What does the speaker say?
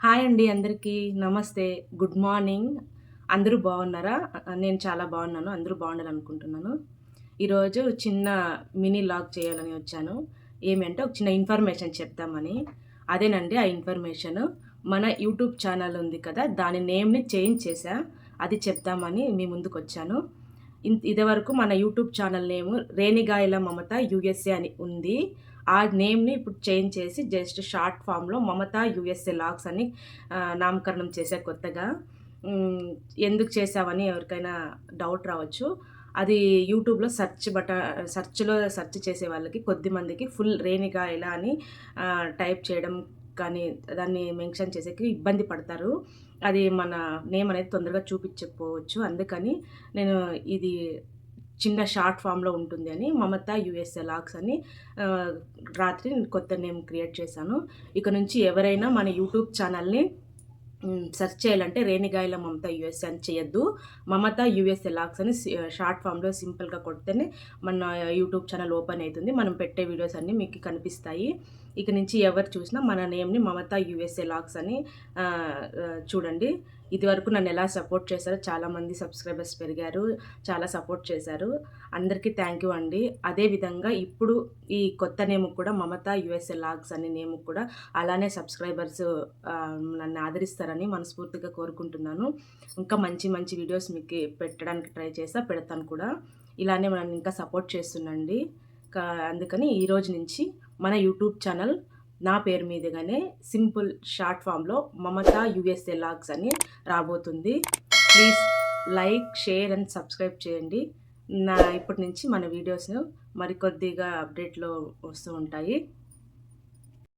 Hi అండి అందరికీ. నమస్తే. Good morning. అందరూ బాగున్నారా? నేను చాలా బాగున్నాను. అందరూ బాగుండాలనుకుంటున్నాను. ఈరోజు చిన్న మినీ లాగ్ చేయాలని వచ్చాను. ఏమంటే ఒక చిన్న ఇన్ఫర్మేషన్ చెప్దామని. అదేనండి ఆ ఇన్ఫర్మేషను. మన యూట్యూబ్ ఛానల్ ఉంది కదా! దాని నేమ్‌ని చేంజ్ చేశా. అది చెప్దామని మీ ముందుకొచ్చాను. ఇదివరకు మన యూట్యూబ్ ఛానల్ నేము రేణిగాయల మమత యూఎస్ఏ అని ఉంది. ఆ నేమ్‌ని ఇప్పుడు చేంజ్ చేసి జస్ట్ షార్ట్ ఫామ్‌లో మమత యూఎస్ఏ లాగ్స్ అని నామకరణం చేశా కొత్తగా. హ్మ్. ఎందుకు చేశావని ఎవరికైనా డౌట్ రావచ్చు. అది యూట్యూబ్‌లో సెర్చ్‌లో సెర్చ్ చేసే వాళ్ళకి కొద్దిమందికి ఫుల్ రేణిగాయల అని టైప్ చేయడం కానీ, దాన్ని మెన్షన్ చేసేకి ఇబ్బంది పడతారు. అది మన నేమ్ అనేది తొందరగా చూపించకపోవచ్చు. అందుకని నేను ఇది చిన్న షార్ట్ ఫామ్‌లో ఉంటుంది అని మమత యూఎస్ఏ లాగ్స్ అని ఆహ్, రాత్రి కొత్త నేమ్ క్రియేట్ చేశాను. ఇక నుంచి ఎవరైనా మన యూట్యూబ్ ఛానల్‌ని సెర్చ్ చేయాలంటే రేణిగాయల మమత యూఎస్ఏ అని చేయొద్దు. మమత యూఎస్ఏ లాగ్స్ అని షార్ట్ ఫామ్‌లో సింపుల్‌గా కొడితేనే మన యూట్యూబ్ ఛానల్ ఓపెన్ అయితుంది. మనం పెట్టే వీడియోస్ అన్నీ మీకు కనిపిస్తాయి. ఇక నుంచి ఎవరు చూసినా మన నేమ్‌ని మమత యూఎస్ఏ లాగ్స్ అని చూడండి. ఇదివరకు నన్ను ఎలా సపోర్ట్ చేశారో చాలామంది సబ్స్క్రైబర్స్ పెరిగారు. చాలా సపోర్ట్ చేశారు. అందరికీ థ్యాంక్ యూ అండి. అదే విధంగా ఇప్పుడు ఈ కొత్త నేమ్‌కి కూడా మమత యూఎస్ఏ లాగ్స్ అనే నేమ్‌కి కూడా అలానే సబ్స్క్రైబర్స్ నన్ను ఆదరిస్తారని మనస్ఫూర్తిగా కోరుకుంటున్నాను. ఇంకా మంచి మంచి వీడియోస్ మీకు పెట్టడానికి ట్రై చేస్తా, పెడతాను కూడా. ఇలానే నన్ను ఇంకా సపోర్ట్ చేస్తుండండి. అందుకని ఈరోజు నుంచి మన యూట్యూబ్ ఛానల్ నా పేరు మీదుగానే సింపుల్ షార్ట్ ఫామ్‌లో మమత యూఎస్ఏ లాగ్స్ అని రాబోతుంది. Please like, share and subscribe చేయండి. ఇప్పటి నుంచి మన వీడియోస్ మరికొద్దిగా అప్డేట్‌లో వస్తూ ఉంటాయి.